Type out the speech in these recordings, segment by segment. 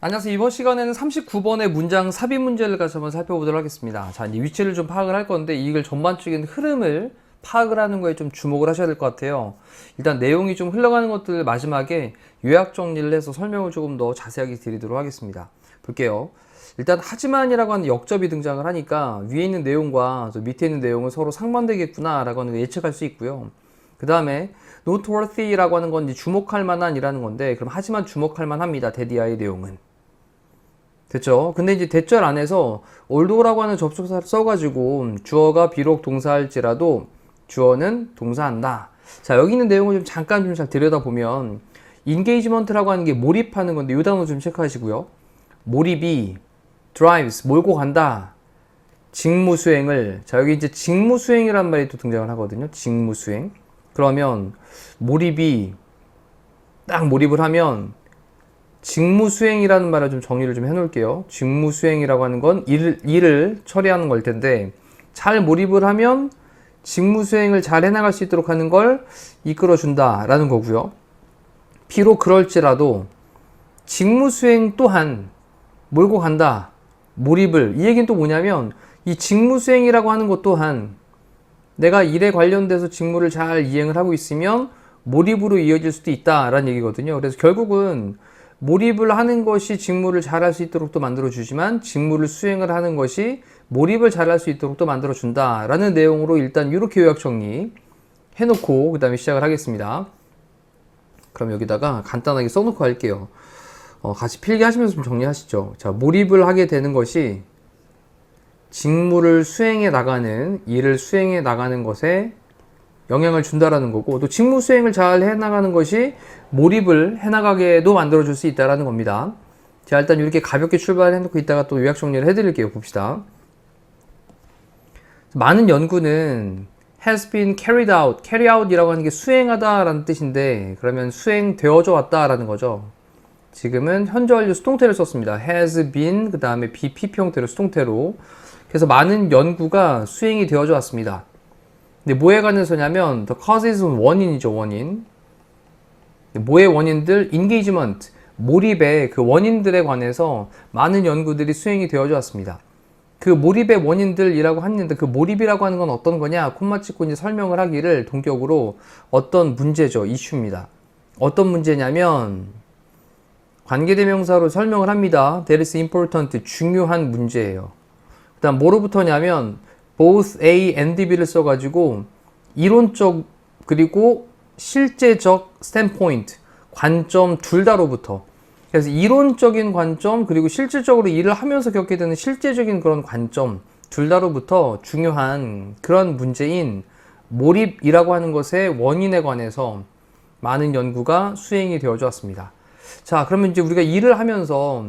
안녕하세요. 이번 시간에는 39번의 문장 삽입 문제를 같이 한번 살펴보도록 하겠습니다. 자, 이제 위치를 좀 파악을 할 건데 이걸 전반적인 흐름을 파악을 하는 거에 좀 주목을 하셔야 될 것 같아요. 일단 내용이 좀 흘러가는 것들 마지막에 요약 정리를 해서 설명을 조금 더 자세하게 드리도록 하겠습니다. 볼게요. 일단 하지만이라고 하는 역접이 등장을 하니까 위에 있는 내용과 밑에 있는 내용은 서로 상반되겠구나 라고 하는 걸 예측할 수 있고요. 그 다음에 noteworthy라고 하는 건 이제 주목할 만한 이라는 건데, 그럼 하지만 주목할 만합니다. 대디아의 내용은. 됐죠? 근데 이제 대절 안에서 although라고 하는 접속사를 써가지고 주어가 비록 동사할지라도 주어는 동사한다. 자, 여기 있는 내용을 좀 잠깐 좀 잘 들여다보면 engagement라고 하는 게 몰입하는 건데 이 단어 좀 체크하시고요. 몰입이 drives, 몰고 간다. 직무 수행을, 자, 여기 이제 직무 수행이란 말이 또 등장을 하거든요. 직무 수행. 그러면 몰입이 딱 몰입을 하면 직무 수행이라는 말을 좀 정리를 좀 해놓을게요. 직무 수행이라고 하는 건 일을 처리하는 걸 텐데, 잘 몰입을 하면 직무 수행을 잘 해나갈 수 있도록 하는 걸 이끌어준다 라는 거고요. 비록 그럴지라도 직무 수행 또한 몰고 간다. 몰입을. 이 얘기는 또 뭐냐면 이 직무 수행이라고 하는 것 또한 내가 일에 관련돼서 직무를 잘 이행을 하고 있으면 몰입으로 이어질 수도 있다 라는 얘기거든요. 그래서 결국은 몰입을 하는 것이 직무를 잘할 수 있도록 또 만들어주지만 직무를 수행을 하는 것이 몰입을 잘할 수 있도록 또 만들어준다 라는 내용으로 일단 이렇게 요약 정리 해놓고 그 다음에 시작을 하겠습니다. 그럼 여기다가 간단하게 써놓고 할게요. 같이 필기하시면서 좀 정리하시죠. 자, 몰입을 하게 되는 것이 직무를 수행해 나가는, 일을 수행해 나가는 것에 영향을 준다라는 거고, 또 직무 수행을 잘 해나가는 것이 몰입을 해나가게도 만들어줄 수 있다라는 겁니다. 자, 일단 이렇게 가볍게 출발해놓고 이따가 또 요약 정리를 해드릴게요. 봅시다. 많은 연구는 has been carried out, carry out 이라고 하는 게 수행하다 라는 뜻인데, 그러면 수행되어져 왔다 라는 거죠. 지금은 현재 완료 수동태를 썼습니다. has been, 그 다음에 BPP 형태로 수동태로. 그래서 많은 연구가 수행이 되어져 왔습니다. 근데 뭐에 관해서냐면 the causes는 원인이죠. 원인. 뭐의 원인들? engagement, 몰입의 그 원인들에 관해서 많은 연구들이 수행이 되어져 왔습니다. 그 몰입의 원인들이라고 하는데 그 몰입이라고 하는 건 어떤 거냐? 콤마 찍고 이제 설명을 하기를 동격으로 어떤 문제죠. 이슈입니다. 어떤 문제냐면 관계대명사로 설명을 합니다. That is important, 중요한 문제예요. 그 다음 뭐로부터냐면 both A and B를 써가지고 이론적 그리고 실제적 standpoint, 관점 둘 다로부터. 그래서 이론적인 관점 그리고 실질적으로 일을 하면서 겪게 되는 실제적인 그런 관점 둘 다로부터 중요한 그런 문제인 몰입이라고 하는 것의 원인에 관해서 많은 연구가 수행이 되어져 왔습니다. 자, 그러면 이제 우리가 일을 하면서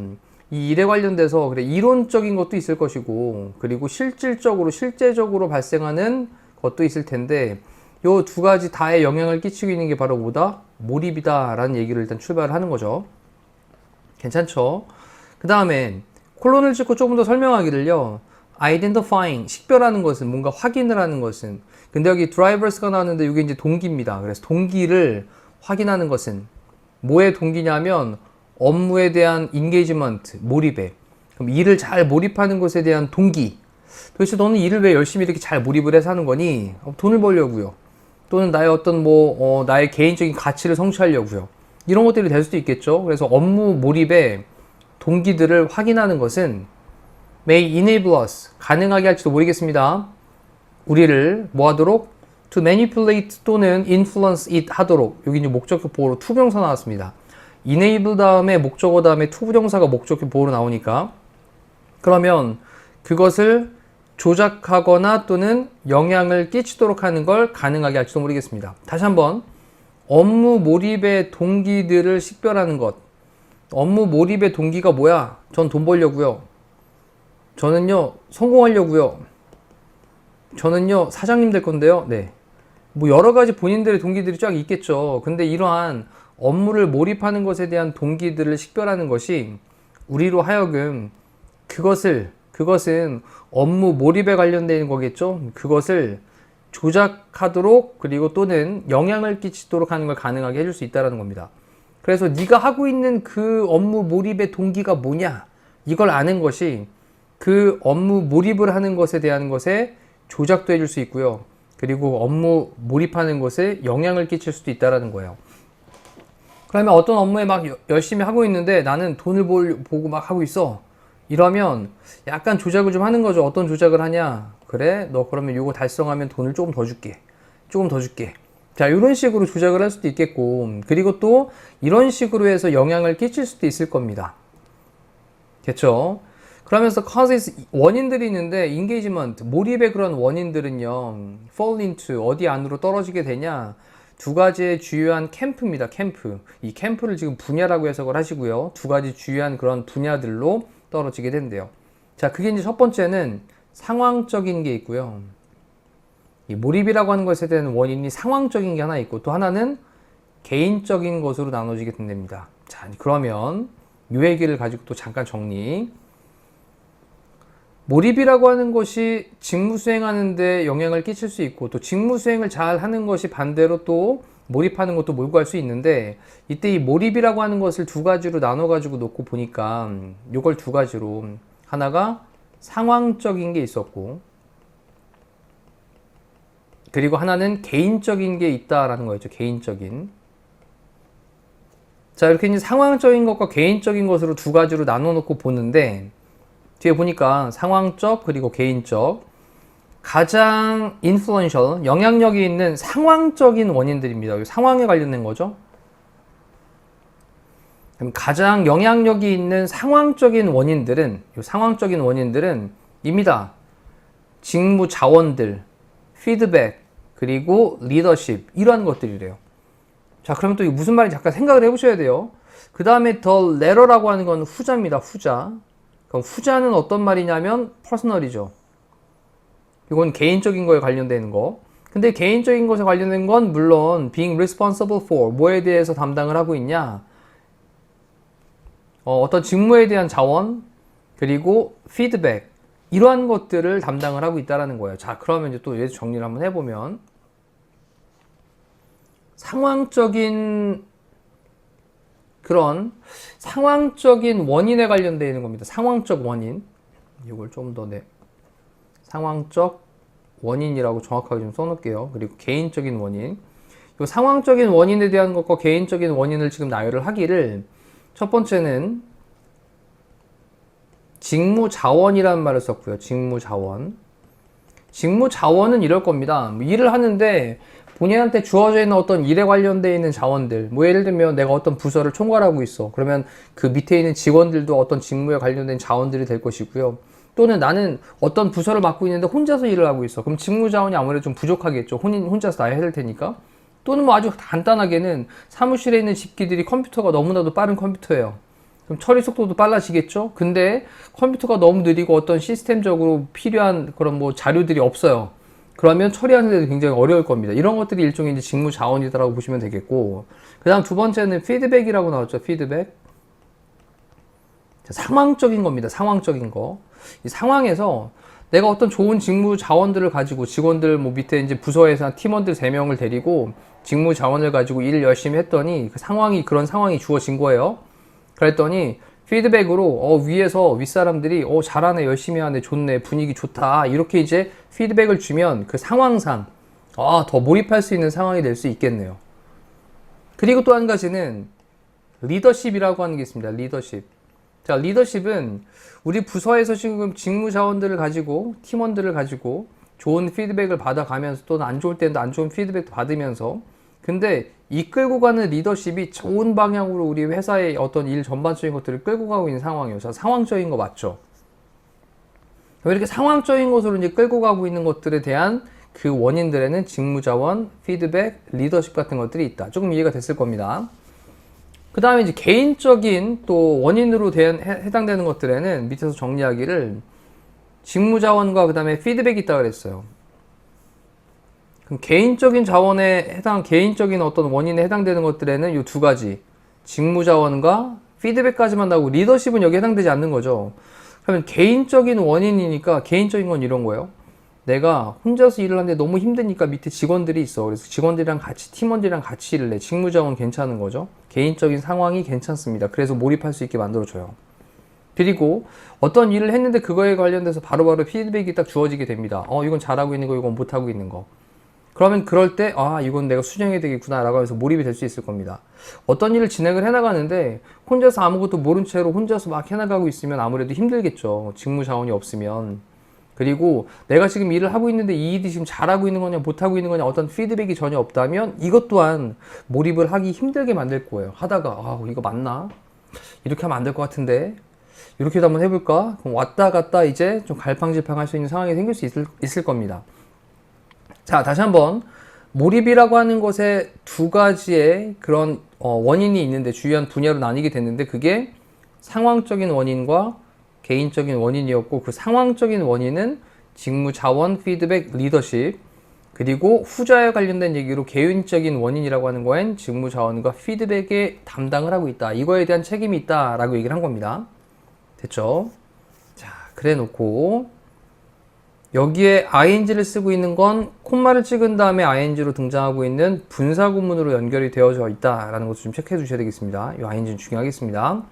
이 일에 관련돼서 그래 이론적인 것도 있을 것이고 그리고 실제적으로 발생하는 것도 있을 텐데 요 두 가지 다의 영향을 끼치고 있는 게 바로 뭐다? 몰입이다 라는 얘기를 일단 출발을 하는 거죠. 괜찮죠? 그 다음에 콜론을 찍고 조금 더 설명하기를요. identifying, 식별하는 것은 뭔가 확인을 하는 것은, 근데 여기 drivers가 나왔는데 이게 이제 동기입니다. 그래서 동기를 확인하는 것은 뭐의 동기냐면 업무에 대한 engagement, 몰입에. 그럼 일을 잘 몰입하는 것에 대한 동기. 도대체 너는 일을 왜 열심히 이렇게 잘 몰입을 해서 하는 거니? 돈을 벌려고요. 또는 나의 어떤 나의 개인적인 가치를 성취하려고요. 이런 것들이 될 수도 있겠죠. 그래서 업무 몰입의 동기들을 확인하는 것은 may enable us, 가능하게 할지도 모르겠습니다. 우리를 뭐 하도록? to manipulate 또는 influence it 하도록. 여기 이제 목적격 보호로 투부정사 나왔습니다. enable 다음에 목적어 다음에 투부정사가 목적격 보호로 나오니까 그러면 그것을 조작하거나 또는 영향을 끼치도록 하는 걸 가능하게 할지도 모르겠습니다. 다시 한번 업무 몰입의 동기들을 식별하는 것. 업무 몰입의 동기가 뭐야? 전 돈 벌려고요. 저는요 성공하려고요. 저는요 사장님 될 건데요. 네. 뭐 여러 가지 본인들의 동기들이 쫙 있겠죠. 근데 이러한 업무를 몰입하는 것에 대한 동기들을 식별하는 것이 우리로 하여금 그것을 그것은 업무 몰입에 관련된 거겠죠. 그것을 조작하도록 그리고 또는 영향을 끼치도록 하는 걸 가능하게 해줄 수 있다는 겁니다. 그래서 네가 하고 있는 그 업무 몰입의 동기가 뭐냐, 이걸 아는 것이 그 업무 몰입을 하는 것에 대한 것에 조작도 해줄 수 있고요. 그리고 업무 몰입하는 것에 영향을 끼칠 수도 있다는 거예요. 그러면 어떤 업무에 막 열심히 하고 있는데 나는 돈을 보고 막 하고 있어. 이러면 약간 조작을 좀 하는 거죠. 어떤 조작을 하냐? 그래, 너 그러면 요거 달성하면 돈을 조금 더 줄게. 조금 더 줄게. 자, 이런 식으로 조작을 할 수도 있겠고, 그리고 또 이런 식으로 해서 영향을 끼칠 수도 있을 겁니다. 됐죠? 그러면서 causes, 원인들이 있는데 engagement, 몰입의 그런 원인들은요, fall into, 어디 안으로 떨어지게 되냐? 두 가지의 주요한 캠프입니다. 캠프. 이 캠프를 지금 분야라고 해석을 하시고요. 두 가지 주요한 그런 분야들로 떨어지게 된대요. 자, 그게 이제 첫 번째는 상황적인 게 있고요. 이 몰입이라고 하는 것에 대한 원인이 상황적인 게 하나 있고, 또 하나는 개인적인 것으로 나눠지게 된답니다. 자, 그러면 이 얘기를 가지고 또 잠깐 정리. 몰입이라고 하는 것이 직무 수행하는데 영향을 끼칠 수 있고, 또 직무 수행을 잘 하는 것이 반대로 또 몰입하는 것도 몰고 갈 수 있는데, 이때 이 몰입이라고 하는 것을 두 가지로 나눠 가지고 놓고 보니까 이걸 두 가지로, 하나가 상황적인 게 있었고, 그리고 하나는 개인적인 게 있다라는 거였죠. 개인적인. 자, 이렇게 이제 상황적인 것과 개인적인 것으로 두 가지로 나눠 놓고 보는데, 뒤에 보니까 상황적 그리고 개인적, 가장 influential, 영향력이 있는 상황적인 원인들입니다. 상황에 관련된 거죠. 그럼 가장 영향력이 있는 상황적인 원인들은, 이 상황적인 원인들은 입니다. 직무 자원들, 피드백, 그리고 리더십, 이러한 것들이래요. 자, 그러면 또 이게 무슨 말인지 잠깐 생각을 해보셔야 돼요. 그 다음에 the letter라고 하는 건 후자입니다. 후자. 그럼 후자는 어떤 말이냐면 퍼스널이죠. 이건 개인적인 거에 관련되는 거. 근데 개인적인 것에 관련된 건 물론 being responsible for, 뭐에 대해서 담당을 하고 있냐, 어떤 직무에 대한 자원, 그리고 피드백, 이러한 것들을 담당을 하고 있다는 거예요. 자, 그러면 이제 또 얘 정리를 한번 해보면, 상황적인 그런 상황적인 원인에 관련되어 있는 겁니다. 상황적 원인. 이걸 좀 더 상황적 원인이라고 정확하게 좀 써놓을게요. 그리고 개인적인 원인. 이 상황적인 원인에 대한 것과 개인적인 원인을 지금 나열을 하기를, 첫 번째는 직무 자원이라는 말을 썼고요. 직무 자원. 직무 자원은 이럴 겁니다. 일을 하는데 본인한테 주어져 있는 어떤 일에 관련되어 있는 자원들, 뭐 예를 들면 내가 어떤 부서를 총괄하고 있어. 그러면 그 밑에 있는 직원들도 어떤 직무에 관련된 자원들이 될 것이고요. 또는 나는 어떤 부서를 맡고 있는데 혼자서 일을 하고 있어. 그럼 직무 자원이 아무래도 좀 부족하겠죠. 혼자서 다 해야 될 테니까. 또는 뭐 아주 간단하게는 사무실에 있는 집기들이 컴퓨터가 너무나도 빠른 컴퓨터예요. 그럼 처리 속도도 빨라지겠죠? 근데 컴퓨터가 너무 느리고 어떤 시스템적으로 필요한 그런 뭐 자료들이 없어요. 그러면 처리하는 데도 굉장히 어려울 겁니다. 이런 것들이 일종의 이제 직무 자원이다라고 보시면 되겠고, 그 다음 두 번째는 피드백이라고 나왔죠. 피드백. 상황적인 겁니다. 상황적인 거. 이 상황에서 내가 어떤 좋은 직무 자원들을 가지고, 직원들 뭐 밑에 이제 부서에서 한 팀원들 3명을 데리고 직무 자원을 가지고 일을 열심히 했더니 그 상황이, 그런 상황이 주어진 거예요. 그랬더니 피드백으로 위에서 윗사람들이 잘하네, 열심히 하네, 좋네, 분위기 좋다, 이렇게 이제 피드백을 주면 그 상황상 더 몰입할 수 있는 상황이 될 수 있겠네요. 그리고 또 한 가지는 리더십이라고 하는 게 있습니다. 리더십. 자, 리더십은 우리 부서에서 지금 직무 자원들을 가지고, 팀원들을 가지고 좋은 피드백을 받아가면서, 또는 안 좋을 때는 안 좋은 피드백도 받으면서, 근데 이끌고 가는 리더십이 좋은 방향으로 우리 회사의 어떤 일 전반적인 것들을 끌고 가고 있는 상황이에요. 자, 상황적인 거 맞죠? 이렇게 상황적인 것으로 이제 끌고 가고 있는 것들에 대한 그 원인들에는 직무자원, 피드백, 리더십 같은 것들이 있다. 조금 이해가 됐을 겁니다. 그 다음에 이제 개인적인 또 원인으로 해당되는 것들에는 밑에서 정리하기를, 직무자원과 그 다음에 피드백이 있다고 그랬어요. 그럼 개인적인 자원에 개인적인 어떤 원인에 해당되는 것들에는 이 두 가지, 직무자원과 피드백까지만 나오고 리더십은 여기에 해당되지 않는 거죠. 그러면 개인적인 원인이니까 개인적인 건 이런 거예요. 내가 혼자서 일을 하는데 너무 힘드니까 밑에 직원들이 있어. 그래서 직원들이랑 같이, 팀원들이랑 같이 일을 해. 직무자원 괜찮은 거죠. 개인적인 상황이 괜찮습니다. 그래서 몰입할 수 있게 만들어줘요. 그리고 어떤 일을 했는데 그거에 관련돼서 바로바로 피드백이 딱 주어지게 됩니다. 이건 잘하고 있는 거, 이건 못하고 있는 거. 그러면 그럴 때, 이건 내가 수정해야 되겠구나 라고 해서 몰입이 될 수 있을 겁니다. 어떤 일을 진행을 해나가는데 혼자서 아무것도 모른 채로 혼자서 막 해나가고 있으면 아무래도 힘들겠죠. 직무 자원이 없으면. 그리고 내가 지금 일을 하고 있는데 이 일이 지금 잘하고 있는 거냐 못하고 있는 거냐 어떤 피드백이 전혀 없다면 이것 또한 몰입을 하기 힘들게 만들 거예요. 하다가 이거 맞나? 이렇게 하면 안 될 것 같은데 이렇게도 한번 해볼까? 그럼 왔다 갔다 이제 좀 갈팡질팡 할 수 있는 상황이 생길 수 있을 겁니다. 자, 다시 한번 몰입이라고 하는 것에 두 가지의 그런 원인이 있는데 주요한 분야로 나뉘게 됐는데 그게 상황적인 원인과 개인적인 원인이었고 그 상황적인 원인은 직무 자원, 피드백, 리더십 그리고 후자에 관련된 얘기로 개인적인 원인이라고 하는 거엔 직무 자원과 피드백에 담당을 하고 있다. 이거에 대한 책임이 있다 라고 얘기를 한 겁니다. 됐죠? 자, 그래 놓고 여기에 ing를 쓰고 있는 건 콤마를 찍은 다음에 ing로 등장하고 있는 분사 구문으로 연결이 되어져 있다라는 것을 좀 체크해 주셔야 되겠습니다. 이 ing는 중요하겠습니다.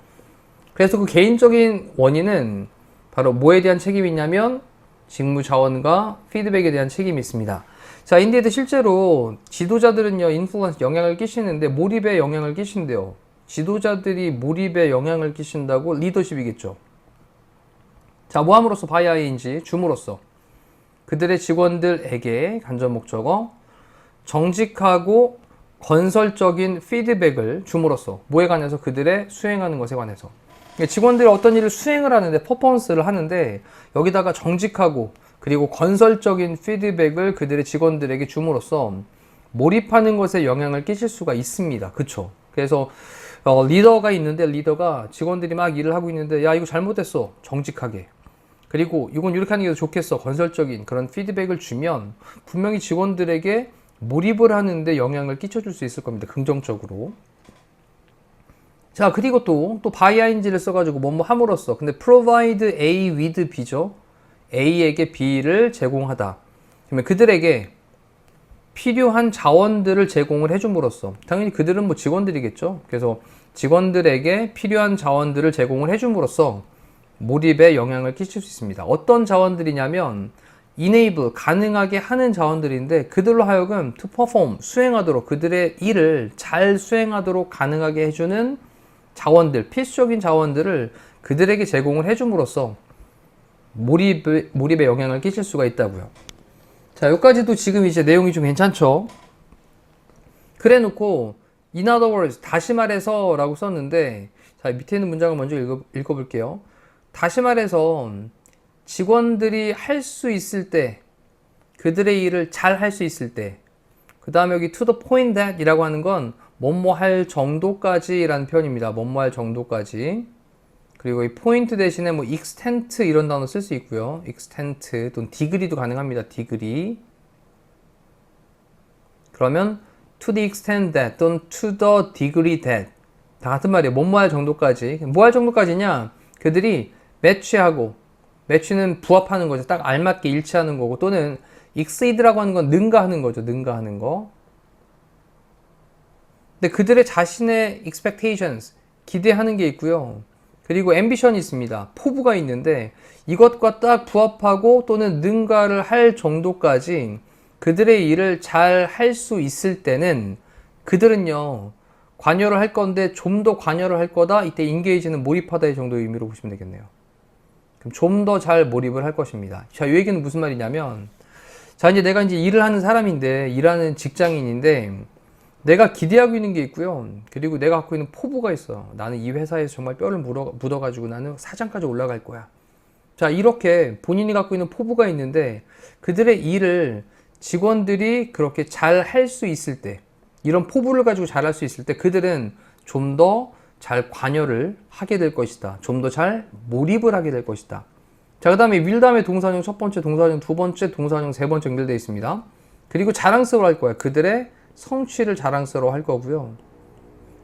그래서 그 개인적인 원인은 바로 뭐에 대한 책임이 있냐면 직무 자원과 피드백에 대한 책임이 있습니다. 자, 인디에도 실제로 지도자들은요, 인플루언스 영향을 끼치는데 몰입에 영향을 끼친대요. 지도자들이 몰입에 영향을 끼친다고 리더십이겠죠. 자, 뭐함으로써 by ing, 줌으로써 그들의 직원들에게 간접 목적어 정직하고 건설적인 피드백을 줌으로써 뭐에 관해서 그들의 수행하는 것에 관해서 직원들이 어떤 일을 수행을 하는데 퍼포먼스를 하는데 여기다가 정직하고 그리고 건설적인 피드백을 그들의 직원들에게 줌으로써 몰입하는 것에 영향을 끼칠 수가 있습니다. 그쵸? 그래서 리더가 있는데 리더가 직원들이 막 일을 하고 있는데 야 이거 잘못했어 정직하게 그리고 이건 이렇게 하는 게 더 좋겠어 건설적인 그런 피드백을 주면 분명히 직원들에게 몰입을 하는데 영향을 끼쳐줄 수 있을 겁니다. 긍정적으로. 자, 그리고 또 by ing를 써가지고 뭐뭐 함으로써 근데 provide A with B죠. A에게 B를 제공하다. 그러면 그들에게 필요한 자원들을 제공을 해줌으로써 당연히 그들은 뭐 직원들이겠죠. 그래서 직원들에게 필요한 자원들을 제공을 해줌으로써 몰입에 영향을 끼칠 수 있습니다. 어떤 자원들이냐면 enable, 가능하게 하는 자원들인데 그들로 하여금 to perform, 수행하도록 그들의 일을 잘 수행하도록 가능하게 해주는 자원들, 필수적인 자원들을 그들에게 제공을 해줌으로써 몰입에 영향을 끼칠 수가 있다고요. 자, 여기까지도 지금 이제 내용이 좀 괜찮죠? 그래 놓고 in other words, 다시 말해서 라고 썼는데 자, 밑에 있는 문장을 먼저 읽어볼게요. 다시 말해서 직원들이 할 수 있을 때 그들의 일을 잘 할 수 있을 때 그 다음에 여기 to the point that 이라고 하는 건 뭐뭐 할 정도까지 라는 표현입니다. 뭐뭐 할 정도까지 그리고 이 포인트 대신에 뭐 extent 이런 단어 쓸 수 있고요. extent 또는 degree도 가능합니다. degree 그러면 to the extent that 또는 to the degree that 다 같은 말이에요. 뭐뭐 할 정도까지 뭐 할 정도까지냐 그들이 매치하고 매치는 부합하는 거죠. 딱 알맞게 일치하는 거고 또는 exceed라고 하는 건 능가하는 거죠. 능가하는 거. 근데 그들의 자신의 expectations 기대하는 게 있고요. 그리고 ambition이 있습니다. 포부가 있는데 이것과 딱 부합하고 또는 능가를 할 정도까지 그들의 일을 잘 할 수 있을 때는 그들은요 관여를 할 건데 좀 더 관여를 할 거다. 이때 engage는 몰입하다의 정도의 의미로 보시면 되겠네요. 좀 더 잘 몰입을 할 것입니다. 자, 이 얘기는 무슨 말이냐면 자, 이제 내가 이제 일을 하는 사람인데 일하는 직장인인데 내가 기대하고 있는 게 있고요. 그리고 내가 갖고 있는 포부가 있어. 나는 이 회사에서 정말 뼈를 묻어가지고 나는 사장까지 올라갈 거야. 자, 이렇게 본인이 갖고 있는 포부가 있는데 그들의 일을 직원들이 그렇게 잘 할 수 있을 때 이런 포부를 가지고 잘 할 수 있을 때 그들은 좀 더 잘 관여를 하게 될 것이다. 좀 더 잘 몰입을 하게 될 것이다. 자, 그 다음에 will 다음에 동사형 첫 번째, 동사형 두 번째, 동사형 세 번째 연결되어 있습니다. 그리고 자랑스러워 할 거야. 그들의 성취를 자랑스러워 할 거고요.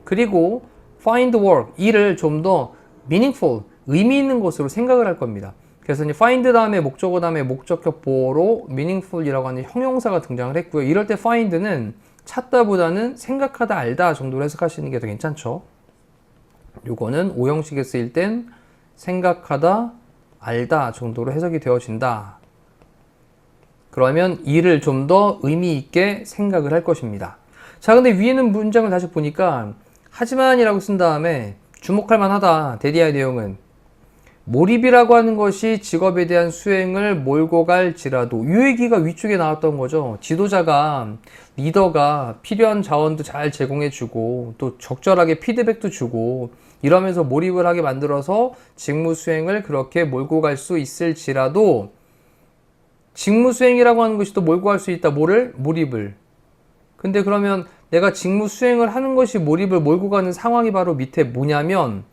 그리고 find work, 일을 좀 더 meaningful, 의미 있는 것으로 생각을 할 겁니다. 그래서 이제 find 다음에 목적어 다음에 목적격 보어로 meaningful이라고 하는 형용사가 등장을 했고요. 이럴 때 find는 찾다보다는 생각하다 알다 정도로 해석하시는 게 더 괜찮죠. 요거는 오형식에 쓰일 땐 생각하다 알다 정도로 해석이 되어진다. 그러면 이를 좀 더 의미 있게 생각을 할 것입니다. 자, 근데 위에는 문장을 다시 보니까 하지만이라고 쓴 다음에 주목할 만하다. 대디아의 내용은 몰입이라고 하는 것이 직업에 대한 수행을 몰고 갈지라도 이 얘기가 위쪽에 나왔던 거죠. 지도자가 리더가 필요한 자원도 잘 제공해주고 또 적절하게 피드백도 주고 이러면서 몰입을 하게 만들어서 직무 수행을 그렇게 몰고 갈 수 있을지라도 직무 수행이라고 하는 것이 또 몰고 갈 수 있다. 뭐를? 몰입을. 근데 그러면 내가 직무 수행을 하는 것이 몰입을 몰고 가는 상황이 바로 밑에 뭐냐면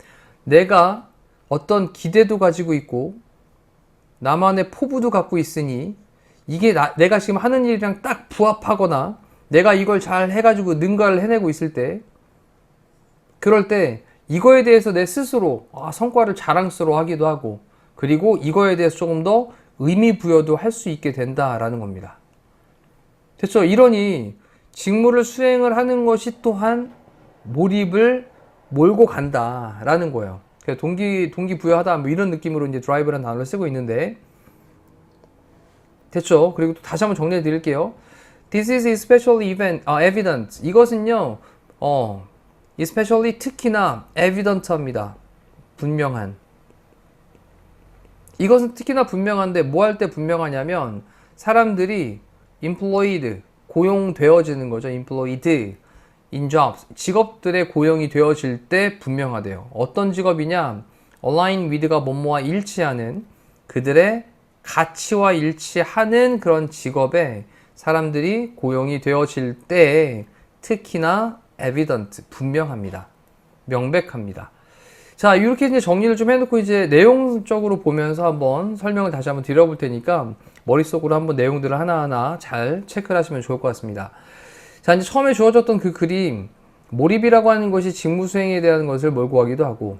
내가 어떤 기대도 가지고 있고 나만의 포부도 갖고 있으니 이게 내가 지금 하는 일이랑 딱 부합하거나 내가 이걸 잘 해가지고 능가를 해내고 있을 때 그럴 때 이거에 대해서 내 스스로 성과를 자랑스러워하기도 하고 그리고 이거에 대해서 조금 더 의미 부여도 할 수 있게 된다라는 겁니다. 됐죠? 이러니 직무를 수행을 하는 것이 또한 몰입을 몰고 간다라는 거예요. 동기부여하다 뭐 이런 느낌으로 이제 드라이브라는 단어를 쓰고 있는데 됐죠? 그리고 또 다시 한번 정리해 드릴게요. This is especially evident. 이것은요, especially 특히나 evident합니다. 분명한. 이것은 특히나 분명한데 뭐 할 때 분명하냐면 사람들이 employed, 고용되어지는 거죠. employed in jobs, 직업들의 고용이 되어질 때 분명하대요. 어떤 직업이냐? align with가 뭐뭐와 일치하는 그들의 가치와 일치하는 그런 직업에 사람들이 고용이 되어질 때 특히나 evident, 분명합니다. 명백합니다. 자, 이렇게 이제 정리를 좀 해놓고 이제 내용적으로 보면서 한번 설명을 다시 한번 드려볼 테니까 머릿속으로 한번 내용들을 하나하나 잘 체크를 하시면 좋을 것 같습니다. 자, 이제 처음에 주어졌던 그 그림, 몰입이라고 하는 것이 직무 수행에 대한 것을 몰고 가기도 하고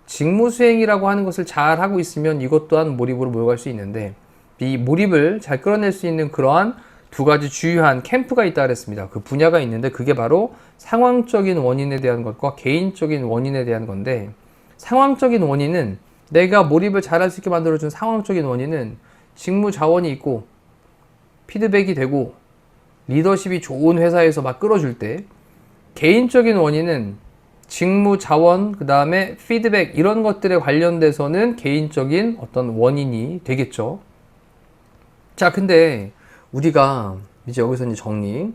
직무 수행이라고 하는 것을 잘 하고 있으면 이것 또한 몰입으로 몰고 갈 수 있는데 이 몰입을 잘 끌어낼 수 있는 그러한 두 가지 주요한 캠프가 있다 그랬습니다. 그 분야가 있는데 그게 바로 상황적인 원인에 대한 것과 개인적인 원인에 대한 건데 상황적인 원인은 내가 몰입을 잘할 수 있게 만들어준 상황적인 원인은 직무 자원이 있고 피드백이 되고 리더십이 좋은 회사에서 막 끌어줄 때 개인적인 원인은 직무 자원 그 다음에 피드백 이런 것들에 관련돼서는 개인적인 어떤 원인이 되겠죠. 자, 근데 우리가 이제 여기서 이제 정리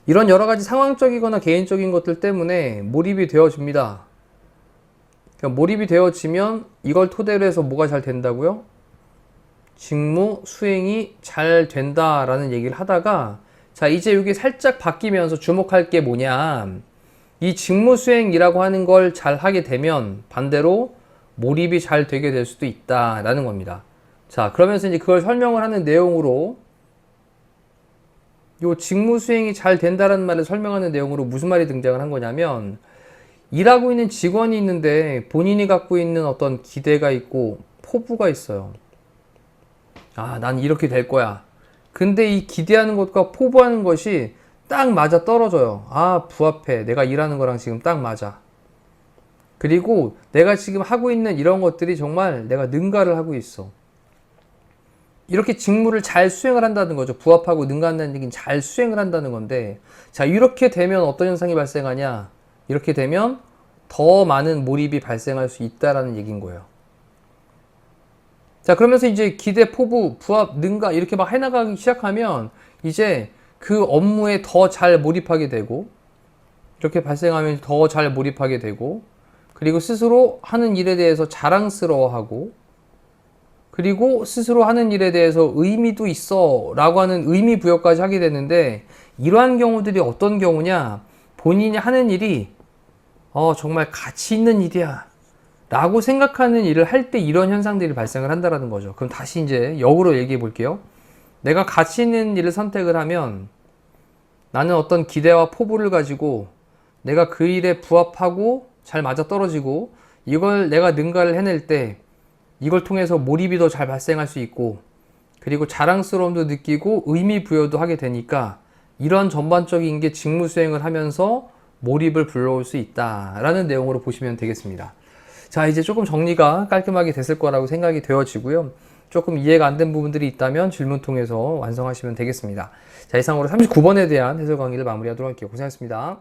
이런 여러 가지 상황적이거나 개인적인 것들 때문에 몰입이 되어집니다. 그러니까 몰입이 되어지면 이걸 토대로 해서 뭐가 잘 된다고요? 직무 수행이 잘 된다라는 얘기를 하다가 자, 이제 여기 살짝 바뀌면서 주목할 게 뭐냐? 이 직무 수행이라고 하는 걸 잘 하게 되면 반대로 몰입이 잘 되게 될 수도 있다라는 겁니다. 자, 그러면서 이제 그걸 설명을 하는 내용으로 요 직무 수행이 잘 된다라는 말을 설명하는 내용으로 무슨 말이 등장을 한 거냐면 일하고 있는 직원이 있는데 본인이 갖고 있는 어떤 기대가 있고 포부가 있어요. 난 이렇게 될 거야. 근데 이 기대하는 것과 포부하는 것이 딱 맞아 떨어져요. 부합해. 내가 일하는 거랑 지금 딱 맞아. 그리고 내가 지금 하고 있는 이런 것들이 정말 내가 능가를 하고 있어. 이렇게 직무를 잘 수행을 한다는 거죠. 부합하고 능가한다는 얘기는 잘 수행을 한다는 건데 자, 이렇게 되면 어떤 현상이 발생하냐? 이렇게 되면 더 많은 몰입이 발생할 수 있다라는 얘기인 거예요. 자, 그러면서 이제 기대, 포부, 부합, 능가 이렇게 막 해나가기 시작하면 이제 그 업무에 더 잘 몰입하게 되고 이렇게 발생하면 더 잘 몰입하게 되고 그리고 스스로 하는 일에 대해서 자랑스러워하고 그리고 스스로 하는 일에 대해서 의미도 있어 라고 하는 의미 부여까지 하게 되는데 이러한 경우들이 어떤 경우냐? 본인이 하는 일이 정말 가치 있는 일이야 라고 생각하는 일을 할 때 이런 현상들이 발생을 한다는 거죠. 그럼 다시 이제 역으로 얘기해 볼게요. 내가 가치 있는 일을 선택을 하면 나는 어떤 기대와 포부를 가지고 내가 그 일에 부합하고 잘 맞아떨어지고 이걸 내가 능가를 해낼 때 이걸 통해서 몰입이 더 잘 발생할 수 있고 그리고 자랑스러움도 느끼고 의미 부여도 하게 되니까 이런 전반적인 게 직무 수행을 하면서 몰입을 불러올 수 있다라는 내용으로 보시면 되겠습니다. 자, 이제 조금 정리가 깔끔하게 됐을 거라고 생각이 되어지고요. 조금 이해가 안 된 부분들이 있다면 질문 통해서 완성하시면 되겠습니다. 자, 이상으로 39번에 대한 해설 강의를 마무리하도록 할게요. 고생하셨습니다.